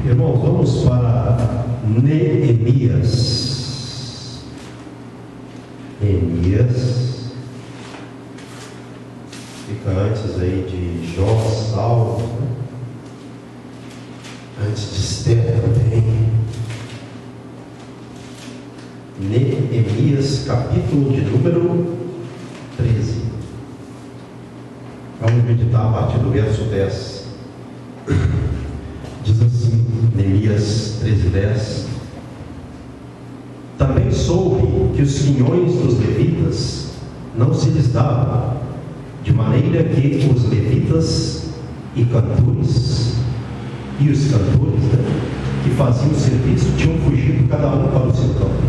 Irmãos, vamos para Neemias. Neemias fica antes aí de Jó, Salmo, né? Antes de Esther também. Neemias, capítulo de número 13. Vamos meditar a partir do verso 10. Diz assim, Neemias 13:10: Também soube que os quinhões dos levitas não se lhes davam, de maneira que os levitas e cantores, que faziam o serviço, tinham fugido cada um para o seu campo.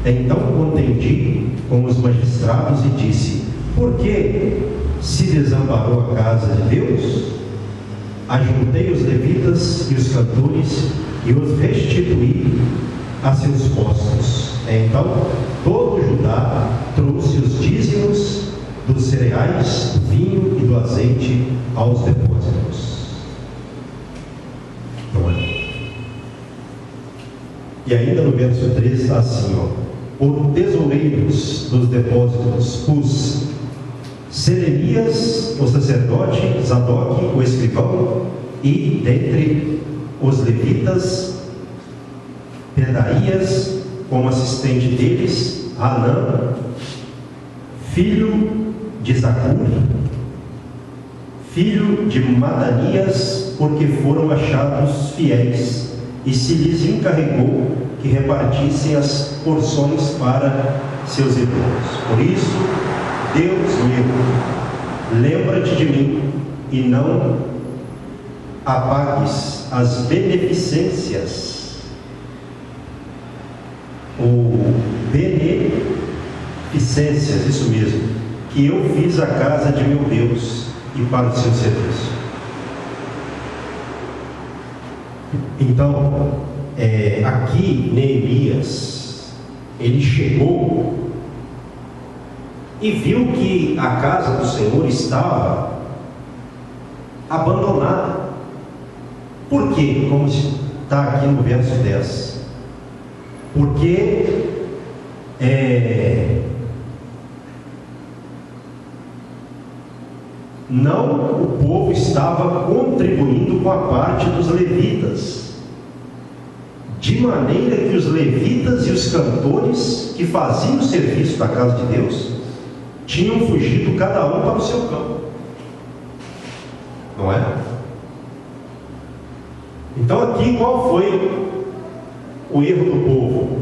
Então contendi com os magistrados e disse: por que se desamparou a casa de Deus? Ajuntei os levitas e os cantores e os restituí a seus postos. Então todo Judá trouxe os dízimos dos cereais, do vinho e do azeite aos depósitos. Não é? E ainda no verso 13 está assim, por tesoureiros dos depósitos pus Selemias, o sacerdote, Zadok, o escrivão, e dentre os levitas, Pedaías, como assistente deles, Hanã, filho de Zacur, filho de Matanias, porque foram achados fiéis, e se lhes encarregou que repartissem as porções para seus irmãos. Por isso, Deus meu, lembra-te de mim e não apagues as beneficências, ou beneficências, isso mesmo, que eu fiz à casa de meu Deus e para o seu serviço. Então, aqui Neemias, ele chegou e viu que a casa do Senhor estava abandonada. Por quê? Como está aqui no verso 10. Porque o povo estava contribuindo com a parte dos levitas, de maneira que os levitas e os cantores que faziam o serviço da casa de Deus tinham fugido cada um para o seu campo, não é? Então aqui qual foi o erro do povo?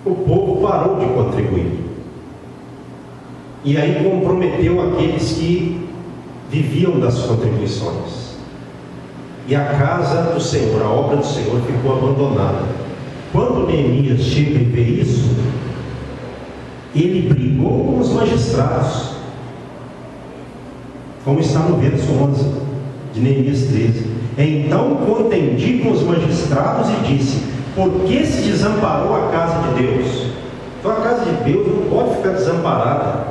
O povo parou de contribuir, e aí comprometeu aqueles que viviam das contribuições, e a casa do Senhor, a obra do Senhor ficou abandonada. Quando Neemias chega e vê isso, ele brigou com os magistrados, como está no verso 11 de Neemias 13. Então contendi com os magistrados e disse: por que se desamparou a casa de Deus? Então a casa de Deus não pode ficar desamparada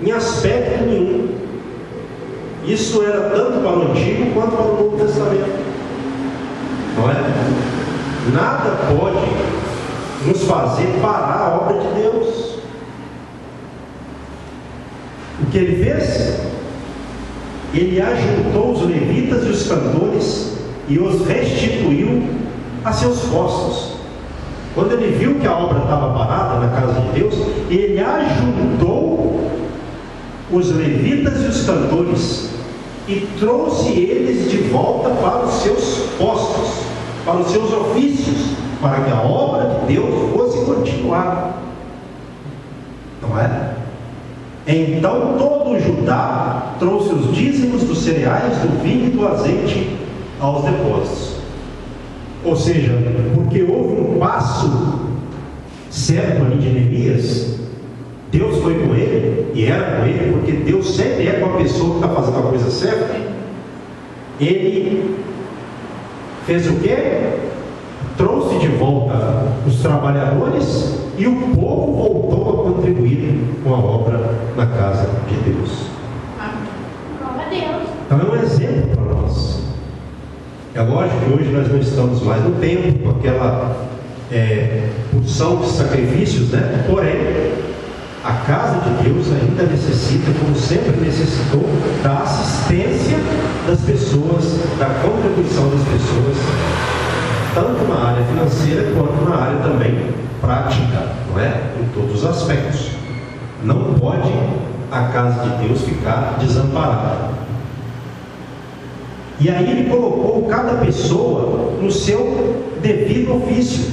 em aspecto nenhum. Isso era tanto para o Antigo quanto para o Novo Testamento, não é? Nada pode nos fazer parar a obra de Deus. O que ele fez? Ele ajuntou os levitas e os cantores e os restituiu a seus postos. Quando ele viu que a obra estava parada na casa de Deus, ele ajuntou os levitas e os cantores e trouxe eles de volta para os seus postos, para os seus ofícios, para que a obra de Deus fosse continuada, não é? Então todo Judá trouxe os dízimos dos cereais, do vinho e do azeite aos depósitos. Ou seja, porque houve um passo certo ali de Neemias, Deus foi com ele, e era com ele, porque Deus sempre é com a pessoa que está fazendo a coisa certa. Ele fez o quê? Trouxe de volta os trabalhadores, e o povo voltou a contribuir com a obra na casa de Deus. Glória a Deus. Então é um exemplo para nós. É lógico que hoje nós não estamos mais no templo com aquela porção de sacrifícios, né? Porém, a casa de Deus ainda necessita, como sempre necessitou, da assistência das pessoas, da contribuição das pessoas, tanto na área financeira quanto na área também prática, não é? Em todos os aspectos. Não pode a casa de Deus ficar desamparada. E aí ele colocou cada pessoa no seu devido ofício.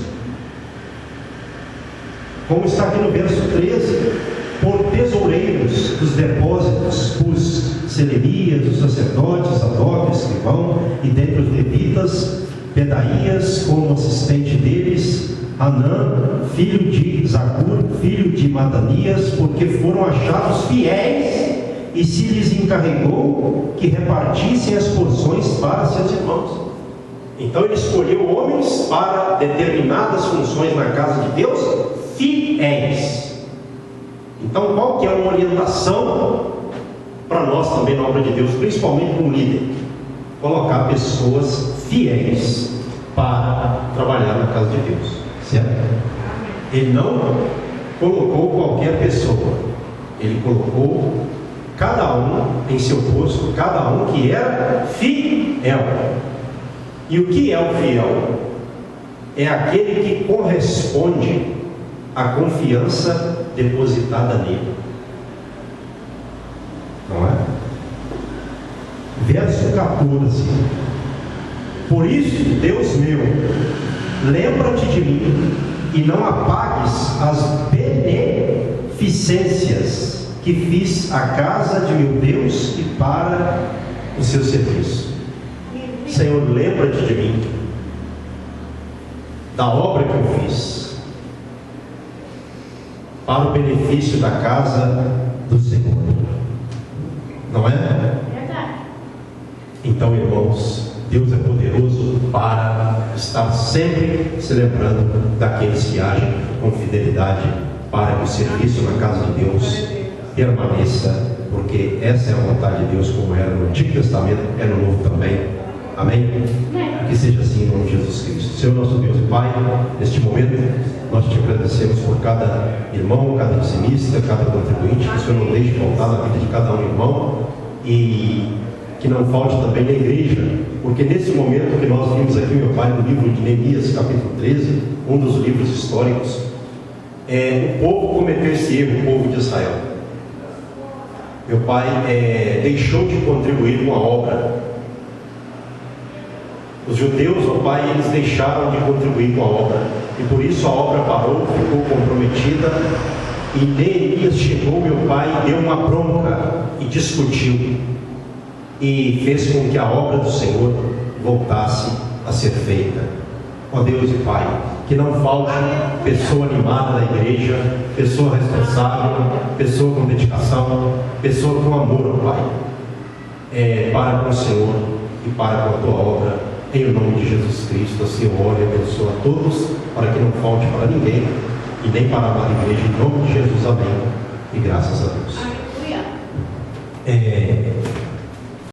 Como está aqui no verso 13, por tesoureiros dos depósitos, os selenias, os sacerdotes, Zadok, escrivão, e dentre os levitas, Pedaías, como assistente deles, Anã, filho de Zacur, filho de Matanias, porque foram achados fiéis, e se lhes encarregou que repartissem as porções para seus irmãos. Então ele escolheu homens para determinadas funções na casa de Deus, fiéis. Então qual que é uma orientação para nós também na obra de Deus, principalmente como líder? Colocar pessoas fiéis para trabalhar na casa de Deus, certo? Ele não colocou qualquer pessoa, ele colocou cada um em seu posto, cada um que era fiel. E o que é o fiel? É aquele que corresponde à confiança depositada nele, não é? Verso 14: por isso, Deus meu, lembra-te de mim e não apagues as beneficências que fiz à casa de meu Deus e para o seu serviço. Senhor, lembra-te de mim, da obra que eu fiz, para o benefício da casa do Senhor. Não é? Verdade. Então, irmãos, Deus é poderoso para estar sempre se lembrando daqueles que agem com fidelidade para que o serviço na casa de Deus permaneça, porque essa é a vontade de Deus, como era no Antigo Testamento, é no Novo também. Amém? Que seja assim em nome de Jesus Cristo. Senhor nosso Deus e Pai, neste momento nós te agradecemos por cada irmão, cada dizimista, cada contribuinte, que o Senhor não deixe faltar na vida de cada um irmão, e que não falte também na igreja, porque nesse momento que nós vimos aqui, meu Pai, no livro de Neemias, capítulo 13, um dos livros históricos, o povo cometeu esse erro, o povo de Israel. Meu Pai, deixou de contribuir com a obra. Os judeus, ó Pai, eles deixaram de contribuir com a obra, e por isso a obra parou, ficou comprometida, e Neemias chegou, meu Pai, deu uma bronca e discutiu, e fez com que a obra do Senhor voltasse a ser feita. Ó Deus e Pai, que não falte pessoa animada na igreja, pessoa responsável, pessoa com dedicação, pessoa com amor, ó Pai, para com o Senhor e para com a Tua obra. Em nome de Jesus Cristo, assim eu oro e abençoo a todos, para que não falte para ninguém, e nem para a igreja, em nome de Jesus, amém, e graças a Deus.